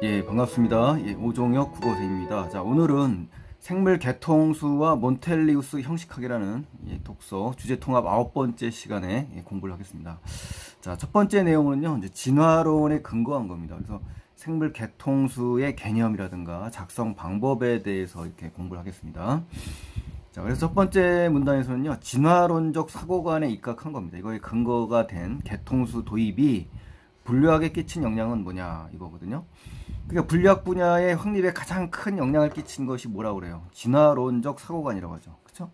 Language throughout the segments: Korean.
예, 반갑습니다. 예, 오종혁 국어선생님입니다. 자, 오늘은 생물 개통수와 몬텔리우스 형식학이라는 독서 주제 통합 9번째 시간에 공부를 하겠습니다. 자, 첫 번째 내용은요, 이제 진화론에 근거한 겁니다. 그래서 생물 개통수의 개념이라든가 작성 방법에 대해서 이렇게 공부를 하겠습니다. 자, 그래서 첫 번째 문단에서는요, 진화론적 사고관에 입각한 겁니다. 이거에 근거가 된 개통수 도입이 분류학에 끼친 영향은 뭐냐 이거거든요. 그러니까 분류학 분야의 확립에 가장 큰 영향을 끼친 것이 뭐라고 그래요? 진화론적 사고관이라고 하죠. 그렇죠?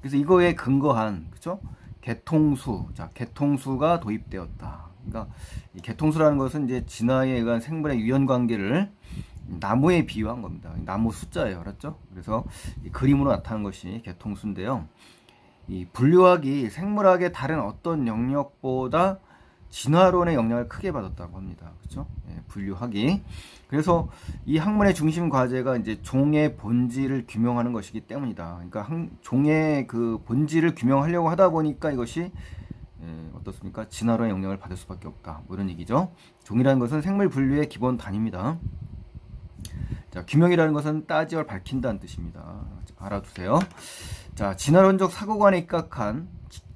그래서 이거에 근거한, 그렇죠? 개통수. 자, 개통수가 도입되었다. 그러니까 이 개통수라는 것은 이제 진화에 의한 생물의 유연 관계를 나무에 비유한 겁니다. 나무 숫자예요. 알았죠? 그래서 이 그림으로 나타난 것이 개통수인데요. 이 분류학이 생물학의 다른 어떤 영역보다 진화론의 영향을 크게 받았다고 합니다. 그렇죠? 예, 분류학이. 그래서 이 학문의 중심 과제가 이제 종의 본질을 규명하는 것이기 때문이다. 그러니까 종의 그 본질을 규명하려고 하다 보니까 이것이 어떻습니까? 진화론의 영향을 받을 수밖에 없다. 뭐 이런 얘기죠. 종이라는 것은 생물 분류의 기본 단위입니다. 자, 규명이라는 것은 따지어 밝힌다는 뜻입니다. 알아두세요. 자, 진화론적 사고관에 입각한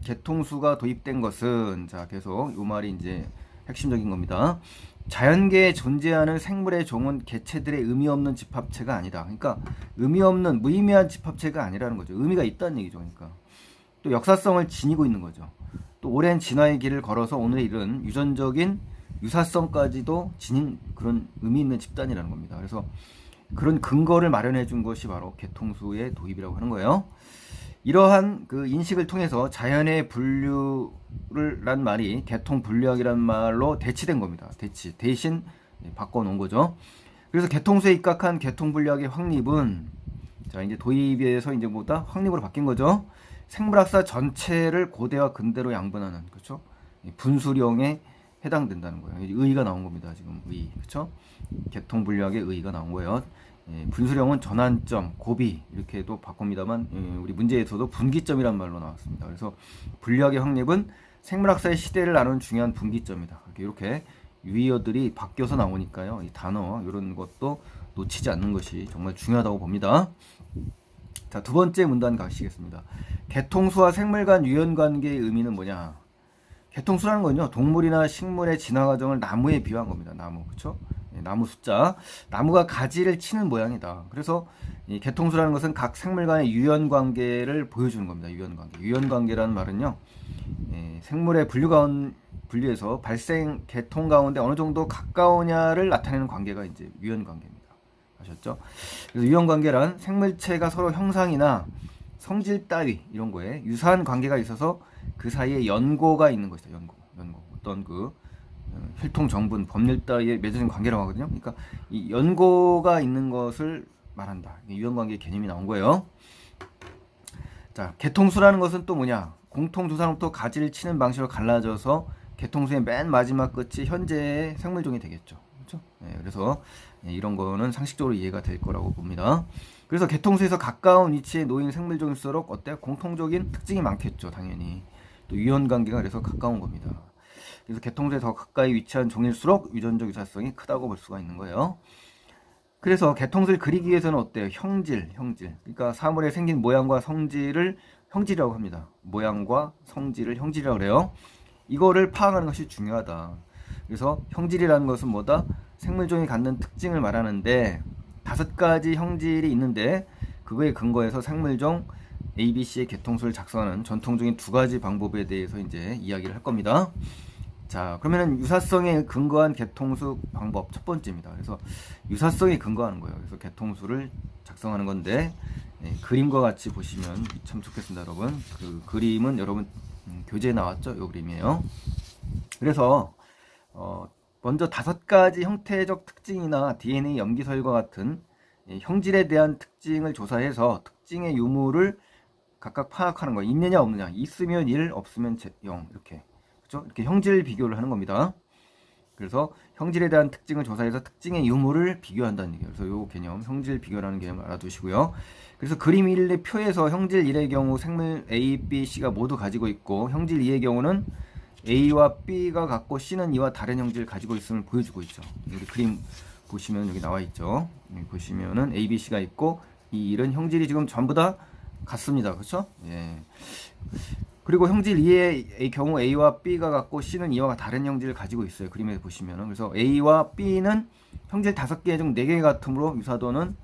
개통수가 도입된 것은, 자, 계속 요 말이 이제 핵심적인 겁니다. 자연계에 존재하는 생물의 종은 개체들의 의미 없는 집합체가 아니다. 그러니까 의미 없는 무의미한 집합체가 아니라는 거죠. 의미가 있다는 얘기죠. 그러니까 또 역사성을 지니고 있는 거죠. 또 오랜 진화의 길을 걸어서 오늘에 이른 유전적인 유사성까지도 지닌 그런 의미 있는 집단이라는 겁니다. 그래서 그런 근거를 마련해 준 것이 바로 개통수의 도입이라고 하는 거예요. 이러한 그 인식을 통해서 자연의 분류를 란 말이 개통 분류학이란 말로 대치된 겁니다. 대신 바꿔놓은 거죠. 그래서 개통수에 입각한 개통 분류학의 확립은, 자, 이제 도입에서 이제 뭐다 확립으로 바뀐 거죠. 생물학사 전체를 고대와 근대로 양분하는, 그렇죠? 분수령에 해당된다는 거예요. 의의가 나온 겁니다. 지금 의의, 그렇죠? 개통 분류학의 의의가 나온 거예요. 분수령은 전환점, 고비 이렇게도 바꿉니다만 우리 문제에서도 분기점이란 말로 나왔습니다. 그래서 분류학의 확립은 생물학사의 시대를 나누는 중요한 분기점이다. 이렇게 유의어들이 바뀌어서 나오니까요. 이 단어 이런 것도 놓치지 않는 것이 정말 중요하다고 봅니다. 자, 두 번째 문단 가시겠습니다. 개통수와 생물 간 유연 관계의 의미는 뭐냐? 개통수라는 건요, 동물이나 식물의 진화 과정을 나무에 비유한 겁니다. 나무, 그렇죠? 나무 숫자, 나무가 가지를 치는 모양이다. 그래서 이 개통수라는 것은 각 생물 간의 유연 관계를 보여주는 겁니다. 유연 관계. 유연 관계라는 말은요, 생물의 분류에서 발생 개통 가운데 어느 정도 가까우냐를 나타내는 관계가 이제 유연 관계입니다. 아셨죠? 그래서 유연 관계란 생물체가 서로 형상이나 성질 따위 이런 거에 유사한 관계가 있어서 그 사이에 연고가 있는 것이다. 연고. 어떤 그 혈통 정분, 법률 따위에 맺어진 관계라고 하거든요. 그러니까 이 연고가 있는 것을 말한다. 유연관계 개념이 나온 거예요. 자, 개통수라는 것은 또 뭐냐? 공통 두상부터 가지를 치는 방식으로 갈라져서 개통수의 맨 마지막 끝이 현재의 생물종이 되겠죠. 그렇죠? 그래서 이런 거는 상식적으로 이해가 될 거라고 봅니다. 그래서 개통수에서 가까운 위치에 놓인 생물종일수록 어때요? 공통적인 특징이 많겠죠. 당연히. 또 유연관계가 그래서 가까운 겁니다. 그래서 개통수에 더 가까이 위치한 종일수록 유전적 유사성이 크다고 볼 수가 있는 거예요. 그래서 개통수를 그리기 위해서는 어때요? 형질. 그러니까 사물의 생긴 모양과 성질을 형질이라고 합니다. 모양과 성질을 형질이라고 그래요. 이거를 파악하는 것이 중요하다. 그래서 형질이라는 것은 뭐다? 생물종이 갖는 특징을 말하는데 5가지 형질이 있는데 그거에 근거해서 생물종 ABC의 개통수를 작성하는 전통적인 2가지 방법에 대해서 이제 이야기를 할 겁니다. 자, 그러면은 유사성에 근거한 개통수 방법 첫 번째입니다. 그래서 유사성에 근거하는 거예요. 그래서 개통수를 작성하는 건데 그림과 같이 보시면 참 좋겠습니다, 여러분. 그 그림은 여러분 교재에 나왔죠? 이 그림이에요. 그래서 먼저 5가지 형태적 특징이나 DNA 염기설과 같은 형질에 대한 특징을 조사해서 특징의 유무를 각각 파악하는 거예요. 있느냐 없느냐. 있으면 1, 없으면 0 이렇게. 이렇게 형질 비교를 하는 겁니다. 그래서 형질에 대한 특징을 조사해서 특징의 유무를 비교한다는 얘기예요. 그래서 이 개념, 형질 비교라는 개념을 알아두시고요. 그래서 그림 1의 표에서 형질 1의 경우 생물 A, B, C가 모두 가지고 있고 형질 2의 경우는 A와 B가 같고 C는 이와 다른 형질을 가지고 있음을 보여주고 있죠. 우리 그림 보시면 여기 나와 있죠. 여기 보시면은 A, B, C가 있고 이 1은 형질이 지금 전부 다 같습니다. 그렇죠? 예. 그리고 형질 2의 경우 A와 B가 같고 C는 이와 다른 형질을 가지고 있어요. 그림에 보시면은. 그래서 A와 B는 형질 5개 중 4개 같으므로 유사도는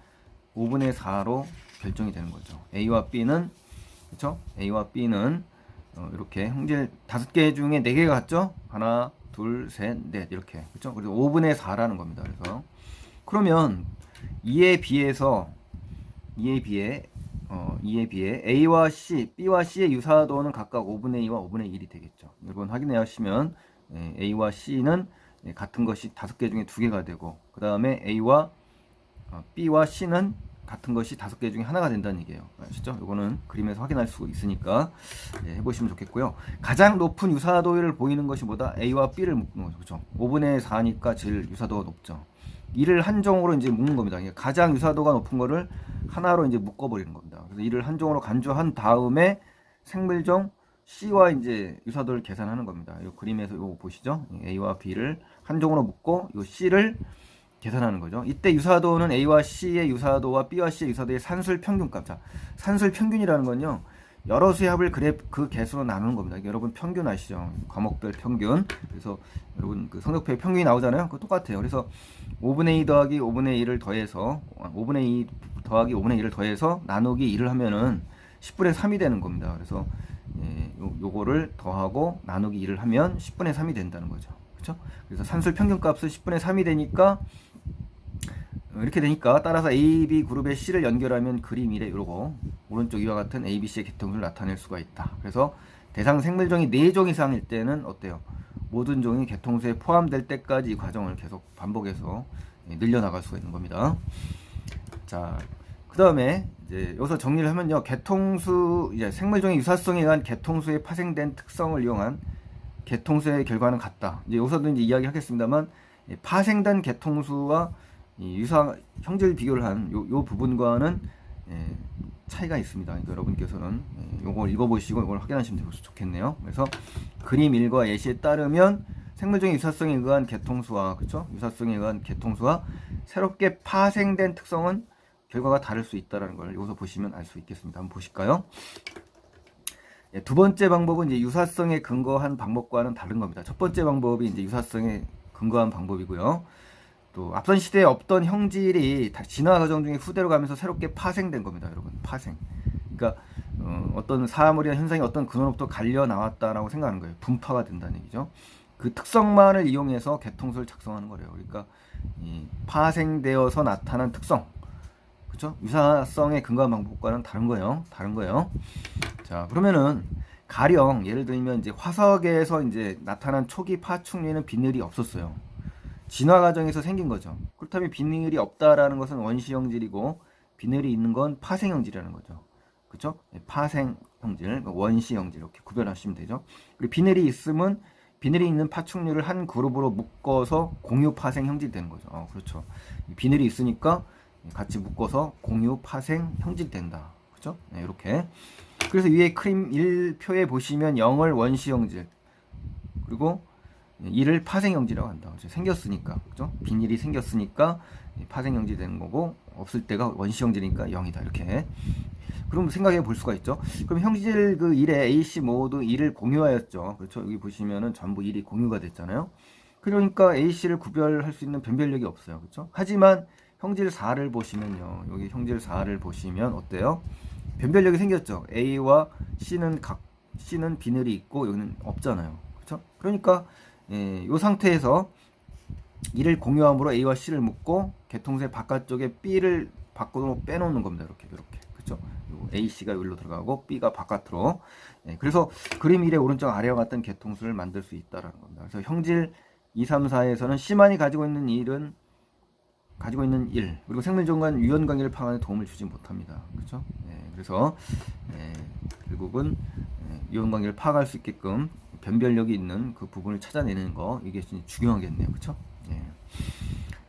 5분의 4로 결정이 되는 거죠. A와 B는 그렇죠? A와 B는 이렇게 형질 5개 중에 4개가 같죠? 하나, 둘, 셋, 넷 이렇게. 그렇죠? 그래서 5분의 4라는 겁니다. 그래서 그러면 2에 비해 A와 C, B와 C의 유사도는 각각 5분의 2와 5분의 1이 되겠죠. 여러분 확인해 하시면 A와 C는 같은 것이 5개 중에 2개가 되고 그 다음에 B와 C는 같은 것이 5개 중에 하나가 된다는 얘기예요. 아시죠? 이거는 그림에서 확인할 수 있으니까 해보시면 좋겠고요. 가장 높은 유사도를 보이는 것이 뭐다? A와 B를 묶는 거죠. 그렇죠? 5분의 4니까 제일 유사도가 높죠. 이를 한 종으로 이제 묶는 겁니다. 가장 유사도가 높은 거를 하나로 이제 묶어버리는 겁니다. 그래서 이를 한 종으로 간주한 다음에 생물종 C와 이제 유사도를 계산하는 겁니다. 이 그림에서 이거 보시죠? A와 B를 한 종으로 묶고 이 C를 계산하는 거죠. 이때 유사도는 A와 C의 유사도와 B와 C의 유사도의 산술 평균값. 자, 산술 평균이라는 건요. 여러 수의 합을 그 개수로 나누는 겁니다. 여러분 평균 아시죠? 과목별 평균. 그래서 여러분 그 성적표에 평균이 나오잖아요. 그거 똑같아요. 그래서 5분의 2 더하기 5분의 1을 더해서 5분의 2 더하기 5분의 1을 더해서 나누기 1을 하면은 10분의 3이 되는 겁니다. 그래서 요거를 더하고 나누기 1을 하면 10분의 3이 된다는 거죠. 그렇죠? 그래서 산술 평균값은 10분의 3이 되니까 이렇게 되니까 따라서 A, B 그룹의 C를 연결하면 그림 1에 이러고 오른쪽 이와 같은 A, B, C의 개통수를 나타낼 수가 있다. 그래서 대상 생물종이 4종 이상일 때는 어때요? 모든 종이 개통수에 포함될 때까지 이 과정을 계속 반복해서 늘려나갈 수가 있는 겁니다. 자, 그 다음에 이제 여기서 정리를 하면요. 개통수, 이제 생물종의 유사성에 의한 개통수에 파생된 특성을 이용한 개통수의 결과는 같다. 이제 여기서도 이제 이야기하겠습니다만 파생된 개통수와 유사 형질 비교를 한 요 부분과는 차이가 있습니다. 그러니까 여러분께서는 요걸 읽어보시고 이걸 확인하시면 좋겠네요. 그래서 그림 1과 예시에 따르면 생물종의 유사성에 의한 개통수와 그렇죠? 유사성에 의한 개통수와 새롭게 파생된 특성은 결과가 다를 수 있다는 걸 여기서 보시면 알 수 있겠습니다. 한번 보실까요? 두 번째 방법은 이제 유사성에 근거한 방법과는 다른 겁니다. 첫 번째 방법이 이제 유사성에 근거한 방법이고요. 또 앞선 시대에 없던 형질이 진화 과정 중에 후대로 가면서 새롭게 파생된 겁니다, 여러분. 파생. 그러니까 어떤 사물이나 현상이 어떤 근원으로부터 갈려 나왔다라고 생각하는 거예요. 분파가 된다는 얘기죠. 그 특성만을 이용해서 개통수를 작성하는 거래요. 그러니까 이 파생되어서 나타난 특성, 그렇죠? 유사성에 근거한 방법과는 다른 거예요. 다른 거예요. 자, 그러면은 가령 예를 들면 이제 화석에서 이제 나타난 초기 파충류에는 비늘이 없었어요. 진화 과정에서 생긴 거죠. 그렇다면 비늘이 없다라는 것은 원시 형질이고 비늘이 있는 건 파생 형질이라는 거죠. 그렇죠? 파생 형질, 원시 형질 이렇게 구별하시면 되죠. 그리고 비늘이 있으면 비늘이 있는 파충류를 한 그룹으로 묶어서 공유 파생 형질이 되는 거죠. 그렇죠. 비늘이 있으니까 같이 묶어서 공유 파생 형질이 된다. 그렇죠? 네, 이렇게. 그래서 위에 그림 1표에 보시면 0을 원시 형질 그리고 이를 파생형질이라고 한다. 그렇죠? 생겼으니까, 그죠? 비닐이 생겼으니까 파생형질이 되는 거고 없을 때가 원시형질이니까 0이다. 이렇게. 그럼 생각해 볼 수가 있죠. 그럼 형질 그 1에 A, C 모두 1을 공유하였죠. 그렇죠? 여기 보시면은 전부 1이 공유가 됐잖아요. 그러니까 A, C를 구별할 수 있는 변별력이 없어요. 그렇죠? 하지만 형질 4를 보시면요. 여기 형질 4를 보시면 어때요? 변별력이 생겼죠. A와 C는 비늘이 있고 여기는 없잖아요. 그렇죠? 그러니까 이 상태에서 이를 공유함으로 A와 C를 묶고 개통수의 바깥쪽에 B를 밖으로 빼놓는 겁니다. 이렇게 그렇죠? A, C가 여기로 들어가고 B가 바깥으로. 그래서 그림 1의 오른쪽 아래와 같은 개통수를 만들 수 있다라는 겁니다. 그래서 형질 2, 3, 4에서는 C만이 가지고 있는 1 그리고 생물종 간 유연 관계를 파악하는 도움을 주지 못합니다. 그렇죠? 그래서 결국은 유연 관계를 파악할 수 있게끔 변별력이 있는 그 부분을 찾아내는 거 이게 중요하겠네요. 그렇죠?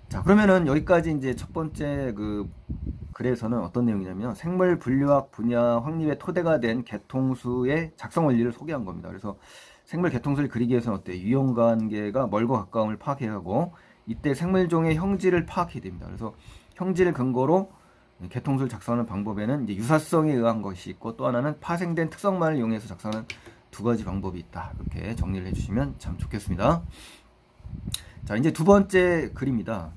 자, 그러면은 여기까지 이제 첫 번째 그 글에서는 어떤 내용이냐면 생물 분류학 분야 확립의 토대가 된 개통수의 작성 원리를 소개한 겁니다. 그래서 생물 개통수를 그리기 위해서는 어때요? 유형 관계가 멀고 가까움을 파악해야 하고 이때 생물종의 형질을 파악해야 됩니다. 그래서 형질을 근거로 개통수를 작성하는 방법에는 이제 유사성에 의한 것이 있고, 또 하나는 파생된 특성만을 이용해서 작성하는 두 가지 방법이 있다. 이렇게 정리를 해주시면 참 좋겠습니다. 자, 이제 두 번째 글입니다.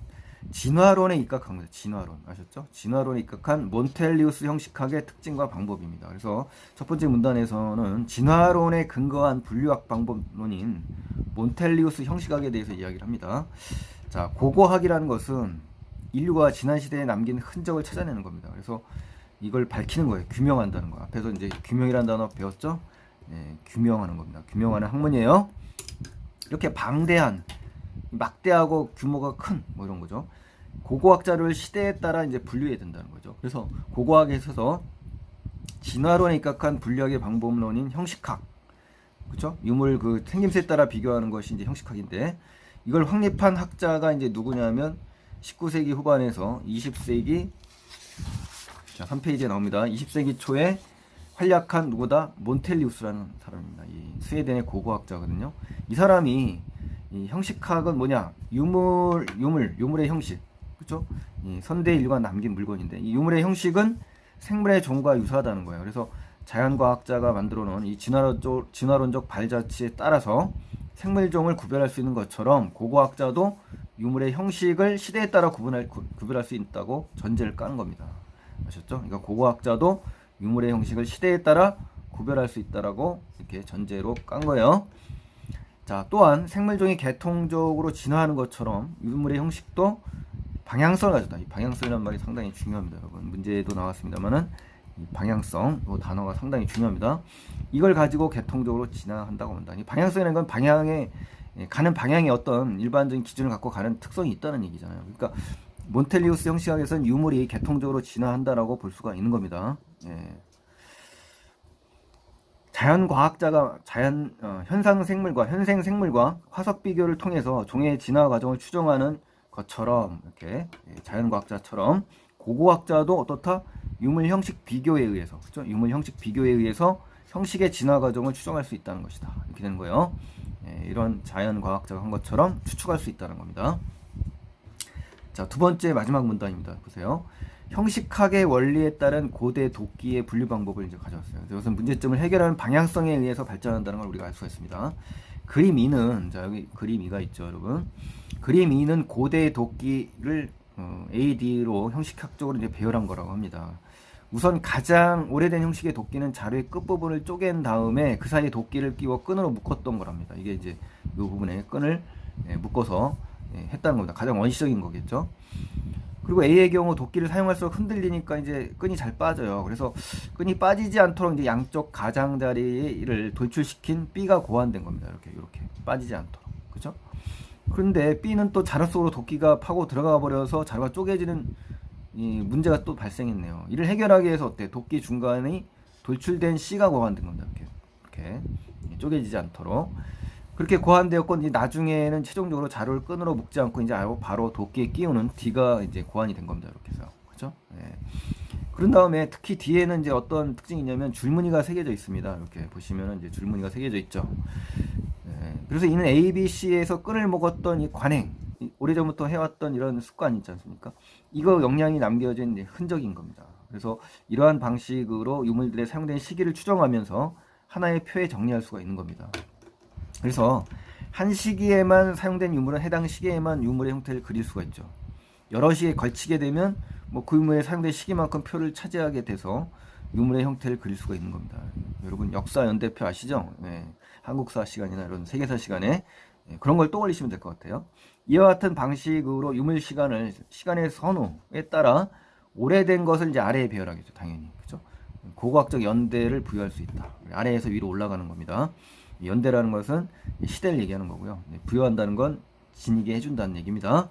진화론에 입각한 거죠. 진화론 아셨죠? 진화론에 입각한 몬텔리우스 형식학의 특징과 방법입니다. 그래서 첫 번째 문단에서는 진화론에 근거한 분류학 방법론인 몬텔리우스 형식학에 대해서 이야기를 합니다. 자, 고고학이라는 것은 인류가 지난 시대에 남긴 흔적을 찾아내는 겁니다. 그래서 이걸 밝히는 거예요. 규명한다는 거. 앞에서 이제 규명이라는 단어 배웠죠? 네, 규명하는 겁니다. 규명하는 학문이에요. 이렇게 방대한, 막대하고 규모가 큰 뭐 이런 거죠. 고고학 자료를 시대에 따라 이제 분류해야 된다는 거죠. 그래서 고고학에 있어서 진화론에 입각한 분류학의 방법론인 형식학, 그렇죠? 유물 그 생김새에 따라 비교하는 것이 이제 형식학인데, 이걸 확립한 학자가 이제 누구냐면 19세기 후반에서 20세기, 자 3페이지에 나옵니다. 20세기 초에 활약한 누구다? 몬텔리우스라는 사람입니다. 이 스웨덴의 고고학자거든요. 이 사람이 이 형식학은 뭐냐? 유물의 형식, 그렇죠? 이 선대 인류가 남긴 물건인데, 이 유물의 형식은 생물의 종과 유사하다는 거예요. 그래서 자연과학자가 만들어 놓은 이 진화론적 발자취에 따라서 생물종을 구별할 수 있는 것처럼, 고고학자도 유물의 형식을 시대에 따라 구별할 수 있다고 전제를 까는 겁니다. 아셨죠? 그러니까 고고학자도 유물의 형식을 시대에 따라 구별할 수 있다라고 이렇게 전제로 깐 거예요. 자, 또한 생물종이 계통적으로 진화하는 것처럼 유물의 형식도 방향성을 가졌다. 이 방향성이라는 말이 상당히 중요합니다, 여러분. 문제에도 나왔습니다만은 이 방향성, 이 단어가 상당히 중요합니다. 이걸 가지고 계통적으로 진화한다고 합니다. 이 방향성이라는 건 가는 방향에 어떤 일반적인 기준을 갖고 가는 특성이 있다는 얘기잖아요. 그러니까 몬텔리우스 형식학에서는 유물이 계통적으로 진화한다라고 볼 수가 있는 겁니다. 예. 자연과학자가 현생 생물과 화석 비교를 통해서 종의 진화 과정을 추정하는 것처럼, 이렇게 자연과학자처럼 고고학자도 어떻다? 유물 형식 비교에 의해서, 그렇죠? 유물 형식 비교에 의해서 형식의 진화 과정을 추정할 수 있다는 것이다. 이렇게 되는 거예요. 이런 자연과학자가 한 것처럼 추측할 수 있다는 겁니다. 자, 두 번째 마지막 문단입니다. 보세요. 형식학의 원리에 따른 고대 도끼의 분류 방법을 이제 가져왔어요. 이것은 문제점을 해결하는 방향성에 의해서 발전한다는 걸 우리가 알 수가 있습니다. 그림 2는, 자, 여기 그림 2가 있죠, 여러분. 그림 2는 고대 도끼를 AD로 형식학적으로 이제 배열한 거라고 합니다. 우선 가장 오래된 형식의 도끼는 자루의 끝부분을 쪼갠 다음에 그 사이에 도끼를 끼워 끈으로 묶었던 거랍니다. 이게 이제 이 부분에 끈을 묶어서 했다는 겁니다. 가장 원시적인 거겠죠. 그리고 A의 경우 도끼를 사용할수록 흔들리니까 이제 끈이 잘 빠져요. 그래서 끈이 빠지지 않도록 이제 양쪽 가장자리를 돌출시킨 B가 고안된 겁니다. 이렇게 빠지지 않도록, 그렇죠? 그런데 B는 또 자루 속으로 도끼가 파고 들어가 버려서 자루가 쪼개지는 이 문제가 또 발생했네요. 이를 해결하기 위해서 어때? 도끼 중간에 돌출된 C가 고안된 겁니다. 이렇게 쪼개지지 않도록 그렇게 고안되었고, 이제 나중에는 최종적으로 자루를 끈으로 묶지 않고 이제 바로 도끼에 끼우는 D가 이제 고안이 된 겁니다. 이렇게 해서, 그렇죠? 네. 그런 다음에 특히 뒤에는 이제 어떤 특징이 있냐면 줄무늬가 새겨져 있습니다. 이렇게 보시면은 이제 줄무늬가 새겨져 있죠. 네. 그래서 이는 A, B, C에서 끈을 먹었던 이 관행, 오래전부터 해왔던 이런 습관 있지 않습니까? 이거 영향이 남겨진 흔적인 겁니다. 그래서 이러한 방식으로 유물들의 사용된 시기를 추정하면서 하나의 표에 정리할 수가 있는 겁니다. 그래서 한 시기에만 사용된 유물은 해당 시기에만 유물의 형태를 그릴 수가 있죠. 여러 시기에 걸치게 되면 뭐 그 유물에 사용된 시기만큼 표를 차지하게 돼서 유물의 형태를 그릴 수가 있는 겁니다. 여러분 역사 연대표 아시죠? 네. 한국사 시간이나 이런 세계사 시간에 그런 걸 떠올리시면 될 것 같아요. 이와 같은 방식으로 유물 시간의 선호에 따라 오래된 것을 이제 아래에 배열하겠죠. 당연히. 그죠? 고고학적 연대를 부여할 수 있다. 아래에서 위로 올라가는 겁니다. 연대라는 것은 시대를 얘기하는 거고요. 부여한다는 건 지니게 해준다는 얘기입니다.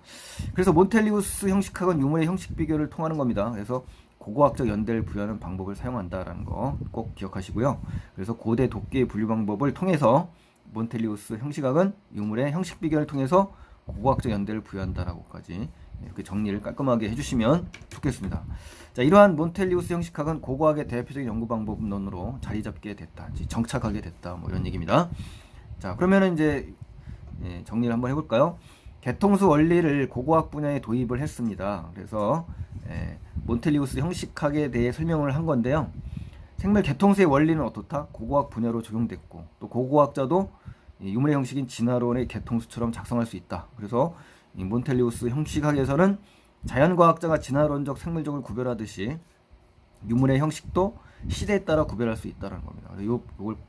그래서 몬텔리우스 형식학은 유물의 형식 비교를 통하는 겁니다. 그래서 고고학적 연대를 부여하는 방법을 사용한다라는 거 꼭 기억하시고요. 그래서 고대 도끼의 분류 방법을 통해서 몬텔리우스 형식학은 유물의 형식 비교를 통해서 고고학적 연대를 부여한다라고까지 이렇게 정리를 깔끔하게 해주시면 좋겠습니다. 자, 이러한 몬텔리우스 형식학은 고고학의 대표적인 연구 방법론으로 자리 잡게 됐다, 정착하게 됐다, 뭐 이런 얘기입니다. 자, 그러면은 이제 정리를 한번 해볼까요? 개통수 원리를 고고학 분야에 도입을 했습니다. 그래서 몬텔리우스 형식학에 대해 설명을 한 건데요. 생물 개통수의 원리는 어떻다? 고고학 분야로 적용됐고 또 고고학자도 유물의 형식인 진화론의 개통수처럼 작성할 수 있다. 그래서 이 몬텔리우스 형식학에서는 자연과학자가 진화론적 생물종을 구별하듯이 유물의 형식도 시대에 따라 구별할 수 있다는 겁니다. 이걸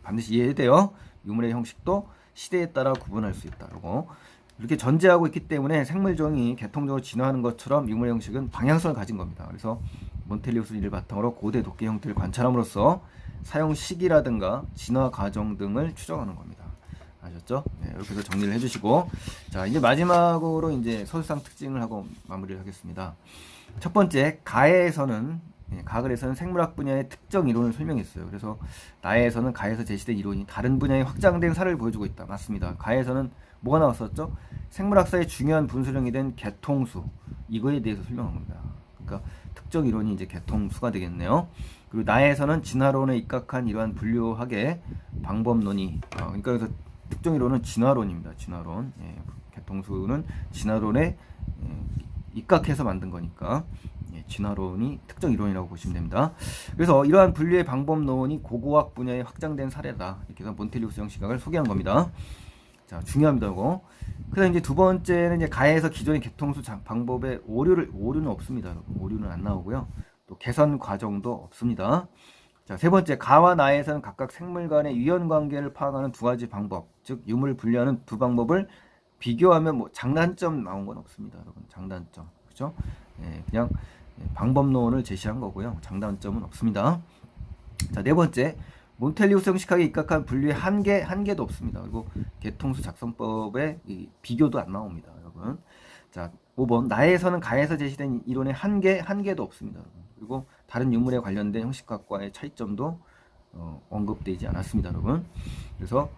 반드시 이해해야 돼요. 유물의 형식도 시대에 따라 구분할 수 있다고 이렇게 전제하고 있기 때문에 생물종이 개통적으로 진화하는 것처럼 유물의 형식은 방향성을 가진 겁니다. 그래서 몬텔리우스 이를 바탕으로 고대 독개 형태를 관찰함으로써 사용 시기라든가 진화 과정 등을 추정하는 겁니다. 아셨죠? 네, 이렇게 해서 정리를 해주시고, 자 이제 마지막으로 이제 서술상 특징을 하고 마무리를 하겠습니다. 첫 번째, 가글에서는 생물학 분야의 특정 이론을 설명했어요. 그래서 나에서는 가에서 제시된 이론이 다른 분야의 확장된 사례를 보여주고 있다. 맞습니다. 가에서는 뭐가 나왔었죠? 생물학사의 중요한 분수령이 된 개통수, 이거에 대해서 설명한 겁니다. 그러니까 특정 이론이 이제 개통수가 되겠네요. 그리고 나에서는 진화론에 입각한 이러한 분류학의 방법론이, 그러니까 그래서 특정 이론은 진화론입니다. 진화론. 개통수는 진화론에 입각해서 만든 거니까 진화론이 특정 이론이라고 보시면 됩니다. 그래서 이러한 분류의 방법론이 고고학 분야에 확장된 사례다. 이렇게 해서 몬텔리우스 형식학을 소개한 겁니다. 자, 중요합니다. 이거. 그다음 이제 두 번째는 이제 가에서 기존의 개통수 방법의 오류는 없습니다. 여러분. 오류는 안 나오고요. 또 개선 과정도 없습니다. 자, 세 번째, 가와 나에서는 각각 생물 간의 유연 관계를 파악하는 두 가지 방법, 즉 유물을 분류하는 두 방법을 비교하면 뭐 장단점 나온 건 없습니다. 여러분. 장단점. 그죠? 그냥 방법론을 제시한 거고요. 장단점은 없습니다. 자, 네 번째, 몬텔리우스 형식학에 입각한 분류의 한계도 없습니다. 그리고 개통수 작성법의 비교도 안 나옵니다, 여러분. 자, 5번, 나에서는 가에서 제시된 이론의 한계도 없습니다. 그리고 다른 유물에 관련된 형식학과의 차이점도 언급되지 않았습니다, 여러분. 그래서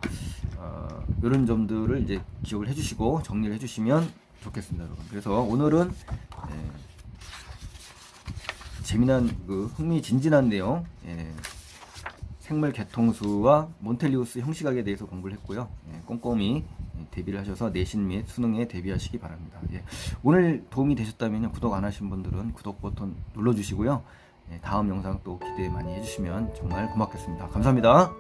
이런 점들을 이제 기억을 해주시고 정리를 해주시면 좋겠습니다, 여러분. 그래서 오늘은 재미난 흥미진진한 내용, 생물 개통수와 몬텔리우스 형식학에 대해서 공부를 했고요. 꼼꼼히 대비를 하셔서 내신 및 수능에 대비하시기 바랍니다. 오늘 도움이 되셨다면 구독 안 하신 분들은 구독 버튼 눌러주시고요. 다음 영상 또 기대 많이 해주시면 정말 고맙겠습니다. 감사합니다.